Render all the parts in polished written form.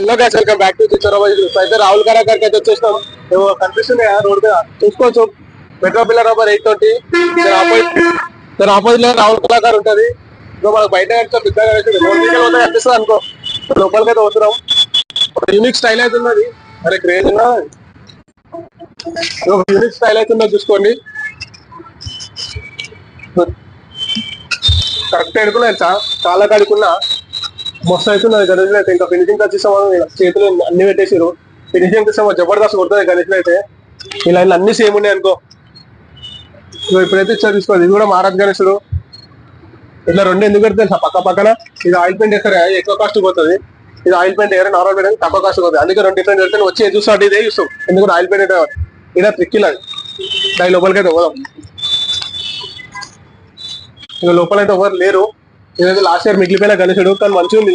Hello guys, welcome back to Chichharabai. అయితే రాహుల్ కళాకార్కి అయితే వచ్చేసినాం. ఏవో కనిపిస్తుంది రోడ్ మీద చూసుకోవచ్చు. మెట్రో పిల్లర్ నెంబర్ 820 దాని ఆపోజిట్ లో రాహుల్ కళాకార్ ఉంటది. ఇంకా మనకు బయట కనిపిస్తుంది అనుకో. లోపలికి అయితే వస్తున్నాం. యూనిక్ స్టైల్ అయితే ఉన్నది. అరే క్రేజ్ యూనిక్ స్టైల్ అయితే ఉన్నది, చూసుకోండి. కరెక్ట్ ఎడుకున్నాయి చాలా కడుకున్నా మస్తు అవుతున్నది. గణేష్ అయితే ఇంకా ఫినిషింగ్ వచ్చేసాము. చేతులు అన్ని పెట్టేసారు. ఫినిషింగ్ వచ్చేసాము. జబర్దస్త్ కొడుతుంది గణేష్ అయితే. ఇలా అన్ని సేమ్ ఉన్నాయి అనుకో. ఇప్పుడైతే ఇచ్చా తీసుకోవాలి. ఇది కూడా మహారాజ్ గణేశుడు. ఇట్లా రెండు ఎందుకు పెడతాయి పక్క పక్కన. ఇది ఆయిల్ పెయింట్ వేస్తారు, ఎక్కువ కాస్ట్ పోతుంది. ఇది ఆయిల్ పెయింట్ వేరే నార్మల్ పెయింట్ తక్కువ కాస్ట్ పోతుంది. అందుకే రెండు డిఫరెంట్ పెడితే వచ్చి చూస్తాడు. ఇదే చూస్తాం ఎందుకంటే ఆయిల్ పెయింట్ ఇలా ట్రిక్కిల్ అది. దాని లోపలికైతే పోదాం. ఇంకా లోపలైతే ఎవరు లేరు. ఇదైతే లాస్ట్ ఇయర్ మిగిలిపోయిన గణేశుడు, కానీ మంచిగా ఉంది.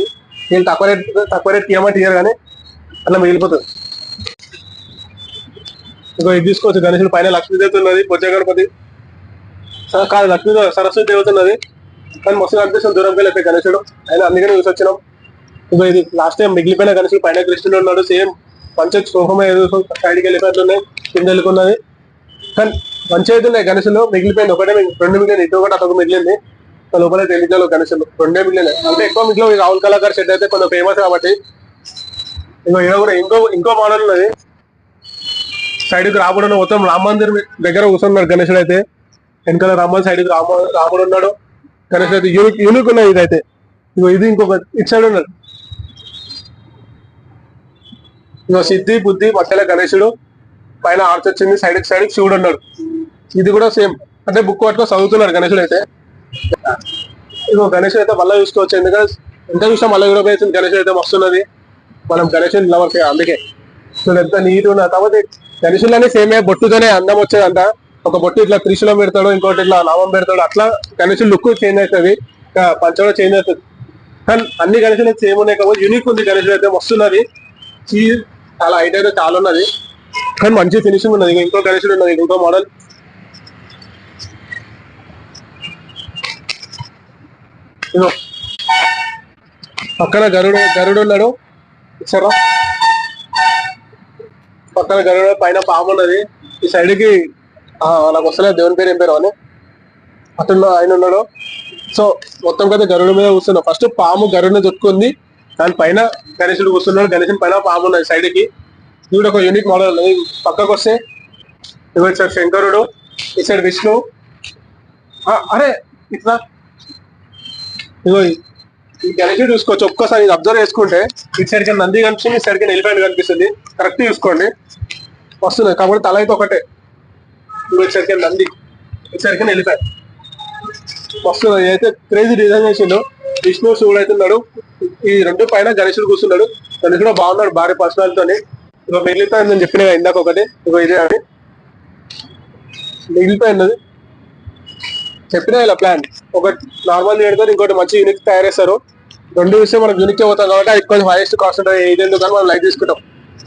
నేను తక్కువ రేట్ ఇవ్వమంటే ఇయ్యారు, కానీ అలా మిగిలిపోతుంది. ఇంకో ఇది తీసుకోవచ్చు. గణేశుడు పైన లక్ష్మీదేవత ఉన్నది, బొజ్జ గణపతి కాదు లక్ష్మీ సరస్వతి దేవత ఉన్నది. కానీ మస్తు అనిపిస్తుంది దూరంకి వెళ్ళి గణేశుడు. అయినా అందుకని చూసి వచ్చినాం. ఇంకో ఇది లాస్ట్ టైం మిగిలిపోయిన గణేశుడు, పైన కృష్ణుడు ఉన్నాడు. సేమ్ మంచి సోహమే సైడ్కి వెళ్ళిపోయినట్లు ఉన్నాయి, కింద వెళ్ళుకున్నది. కానీ మంచి అయితే ఉన్నాయి గణేశులు. మిగిలిపోయింది ఒకటే, రెండు మిగిలింది. ఇటు ఒకటి అదొక మిగిలింది. లోపల తెలియదు గణేశులు రెండే మిగిలినాయి. అంటే ఎక్కువ మిగిలిన రాహుల్ కళాకార్ సెట్ అయితే కొంచెం ఫేమస్ కాబట్టి. కూడా ఇంకో మోడల్ ఉన్నది. సైడ్కి రాముడు మొత్తం రామ మందిర్ దగ్గర కూర్చున్నాడు గణేశుడు అయితే. వెనకాల రామ సైడ్కి రాముడు ఉన్నాడు. గణేశుడు అయితే యూనిక్ ఉన్నది. ఇదైతే ఇది ఇంకొక ఇటు సైడ్ ఉన్నాడు. సిద్ధి బుద్ధి మధ్యలో గణేశుడు, పైన ఆర్చ్ వచ్చింది. సైడ్కి శివుడు ఉన్నాడు. ఇది కూడా సేమ్ అంటే బుక్ పట్టుకొని చదువుతున్నాడు గణేశుడు అయితే. ఇగో గణేశుడు అయితే మళ్ళీ చూసుకోవచ్చు. ఎందుకంటే ఎంత చూసినా మళ్ళీ కూడా వేసింది. గణేశుడు అయితే వస్తున్నది. మనం గణేశుడు లవర్స్ అందుకే ఎంత నీట్ ఉన్నది. కాకపోతే గణేశులనే సేమే బొట్టుతోనే అందం వచ్చేదంట. ఒక బొట్టు ఇట్లా త్రిశూలం పెడతాడు, ఇంకోటి ఇట్లా నామం పెడతాడు. అట్లా గణేశుడు లుక్ చేంజ్ అవుతుంది, పంచ కూడా చేంజ్ అవుతుంది. కానీ అన్ని గణేశులు సేమ్ ఉన్నాయి కాబట్టి యూనిక్ ఉంది. గణేశుడు అయితే వస్తున్నది. చాలా హైట్ అయితే చాలా ఉన్నది, కానీ మంచి ఫినిషింగ్ ఉన్నది. ఇంకో గణేశుడు ఉన్నది, ఇంకో మోడల్. పక్కన గరుడు ఉన్నాడు. ఇచ్చారా పక్కన గరుడు, పైన పాము ఉన్నది. ఈ సైడ్ కి నాకు వస్తలేదు దేవుని పేరు ఏం పేరు అని అతను ఆయన ఉన్నాడు. సో మొత్తం కదా గరుడు మీద కూర్చున్నాడు. ఫస్ట్ పాము గరుడుని చుట్టుకుంది, దాని పైన గణేశుడు కూర్చున్నాడు. గణేశుని పైన పాము ఉన్నది సైడ్ కి. ఇది కూడా ఒక యూనిక్ మోడల్ ఉన్నది. పక్కకు వస్తే ఇవి సార్ శంకరుడు, ఈ సైడ్ విష్ణు. అరే ఇట్లా ఇగో ఈ గణేశుడు చూసుకోవచ్చు. ఒక్కసారి ఇది అబ్జర్వ్ చేసుకుంటే ఇటు సైడ్కి నంది కనిపిస్తుంది, ఇటు సైడ్కి ఎలిఫెంట్ కనిపిస్తుంది. కరెక్ట్ చూసుకోండి వస్తుంది. కాబట్టి తల అయితే ఒకటే. ఇటు సైడ్కి నంది, ఇటు సైడ్కి ఎలిఫెంట్ వస్తుంది. అయితే క్రేజీ డిజైన్ చేసిండు. విష్ణు శివుడు అయితే ఉన్నాడు. ఈ రెండు పైన గణేశుడు కూర్చున్నాడు. గణేశుడు బాగున్నాడు, భారీ పర్సనాలిటీతోని. ఇగో మిగిలిపోయింది నేను చెప్పిన ఇందాక ఒకటి. ఇగో ఇదే అని మిగిలిపోయినది చెప్పిన ఇలా ప్లాన్. ఒకటి నార్మల్ పెడతారు, ఇంకోటి మంచి యూనిక్ తయారు చేస్తారు. రెండు విషయం మనకు యూనిక్ పోతాం కాబట్టి అది కొంచెం హైయెస్ట్ కాస్ట్ ఉంటుంది. ఇది ఎందుకు కానీ మనం లైక్ తీసుకుంటాం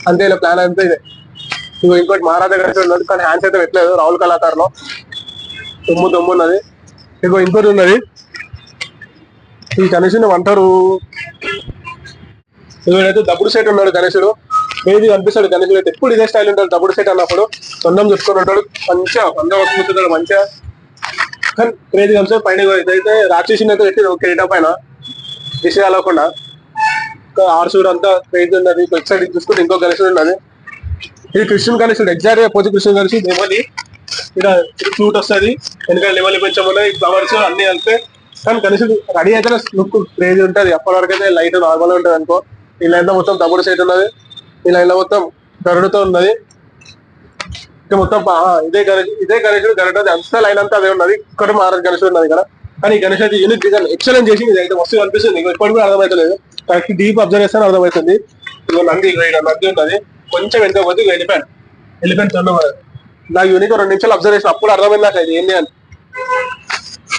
అంతే. ఇలా ప్లాన్ అంతే ఇదే. ఇగో ఇంకోటి మహారాజా గణేశుడు ఉన్నాడు, కానీ హ్యాండ్స్ అయితే పెట్టలేదు. రాహుల్ కళాకారులో దొమ్ము ఉన్నది. ఇగో ఇంకోటి ఉన్నది. ఈ గణేశుని అంటారు ఇదైతే దబ్బుడు సెట్ ఉన్నాడు గణేశుడు. ఏది కనిపిస్తాడు గణేశుడు అయితే. ఎప్పుడు ఇదే స్టైల్ ఉంటాడు దబ్బుడు సెట్ అన్నప్పుడు. తొండం చుట్టుకొని ఉంటాడు, మంచిగా వంద వస్తుంటాడు మంచిగా. కానీ క్రేజీ కనిపిస్తాడు. పైన ఇదైతే రాక్షసుని అయితే పెట్టి కిరీటం పైన దిశ కలవకుండా ఆర్సూడు అంతా క్రేజీ ఉన్నది. సైడ్ చూసుకుంటే ఇంకో గణేశుడు ఉన్నది. ఇది కృష్ణుడు గణేశుడు. ఎగ్జాక్ట్ గా పోతే కృష్ణుడు గణేశుడు నెమలి. ఇక్కడ ఫ్లూట్ వస్తుంది, ఎందుకంటే నెమలి కొంచెం ఉన్నాయి, ఫ్లవర్స్ అన్ని కలిపి. కానీ గణేశుడు రెడీ అయితే లుక్ క్రేజీ ఉంటుంది. అప్పటి వరకు అయితే లైట్ నార్మల్ ఉంటుంది అనుకో. ఈ లైన్ లో మొత్తం దబ్బుడు సైట్ ఉన్నది, ఈ లైన్ లో మొత్తం గరుడుతో ఉన్నది. ఇంకా మొత్తం ఇదే గణేశుడు గరుడు అంతా లైన్ అంతా అదే ఉన్నది. ఇక్కడ మహారాజ్ గణేశుడు ఉన్నది ఇక్కడ. కానీ ఈ గణేశ్ అయితే యూనిక్ డిజైన్ ఎక్సలెంట్ చేసి ఇది అయితే మస్తు అనిపిస్తుంది. ఇప్పటికి కూడా అర్థమవుతలేదు, కరెక్ట్ డీప్ అబ్జర్వ్ చేస్తే అర్థమవుతుంది. ఇదిగో నంది నంది ఉన్నది. కొంచెం వెనుక పోతే ఎలిఫెంట్ తొండం. నాకు యూనిక్ 2 నిమిషాలు అబ్జర్వ్ చేసిన అప్పుడు అర్థమైంది నాకు ఇది ఏంటి అని.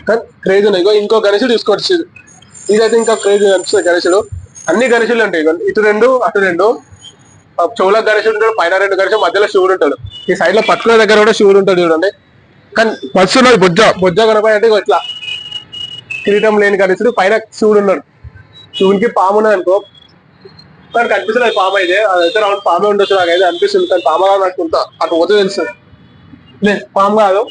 కానీ క్రేజ్ ఉన్నాయి. ఇంకో గణేశుడు తీసుకోవచ్చు. ఇదైతే ఇంకా క్రేజ్ అనిపిస్తుంది గణేశుడు. అన్ని గణేశులు ఉంటాయి, ఇటు రెండు అటు రెండు. చెవుల గణేశుడు ఉంటాడు, పైన 2 గణేశుడు, మధ్యలో శివుడు ఉంటాడు. ఈ సైడ్ లో పట్టుకునే దగ్గర కూడా శివుడు ఉంటాడు చూడండి. కానీ బస్సు ఉన్నది బొజ్జ గణపతి అంటే ఇట్లా కిరీటం లేని గణేశుడు, పైన శివుడు ఉన్నాడు. శివునికి పాము ఉన్నది అనుకో. కానీ కనిపిస్తుంది పాము అయితే అదైతే రౌండ్ పామే ఉండొచ్చు నాకైతే అనిపిస్తుంది కానీ పామ కాదు అనుకుంటా అటు పోతే తెలుస్తుంది లే పాము కాదు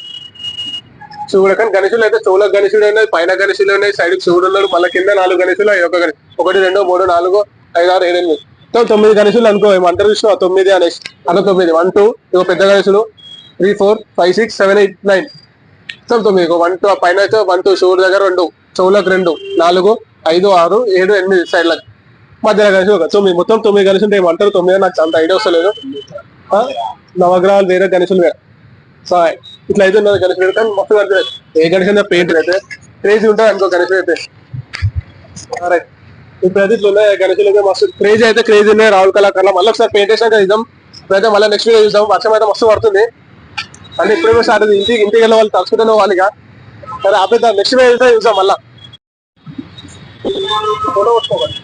శివుడు కానీ గణేశులు అయితే చెవులకు గణేశుడు ఉన్నాయి పైన గణేశులు ఉన్నాయి సైడ్ శివుడు ఉన్నాడు మళ్ళీ కింద 4 గణేశులు ఒక గణేష్ 1 2 3 4 5 6 7 8 9 గణేశులు అనుకో ఏమంటారు చూసిన 9 అనేసి అలా 9 1 2 ఇక పెద్ద గణేశులు 3 4 5 6 7 8 9 9 1 2 పైన అయితే 1 2 శివుడు దగ్గర 2 చెవులకు 2 4 5 6 7 8 సైడ్లకు మధ్యలో కలిసి ఒక 9 మొత్తం 9 కలిసి ఉంటే ఏమంటారు 9 నాకు అంత ఐడియా వస్తలేదు నవగ్రహాలు వేరే గణేశులు వేరే సాయ్ ఇట్లా అయితే ఉన్నది గణేశుడు కానీ మస్తు కనిపిస్తుంది ఏ గణేశ్ పెయింట్ అయితే క్రేజీ ఉంటుంది అనుకో గణేశుడు అయితే రైట్ ఇప్పుడైతే ఇట్లా ఉన్నాయి గణేశులు అయితే మస్తు క్రేజీ అయితే క్రేజీ ఉన్నాయి రావుల కళాకారులు మళ్ళీ ఒకసారి పెయింట్ వేసినాక చూద్దాం ఇప్పుడైతే మళ్ళీ నెక్స్ట్ వీడియో చూద్దాం వర్షం అయితే మస్తు పడుతుంది అంటే ఇప్పుడే స్టార్ట్ అవుతుంది ఇంటికి వెళ్ళే వాళ్ళు తలుచుకుంటూనే వాళ్ళిగా సరే ఆపేద్దాం నెక్స్ట్ వీడియో అయితే చూద్దాం మళ్ళా ఫోటో కొట్టుకోవాలి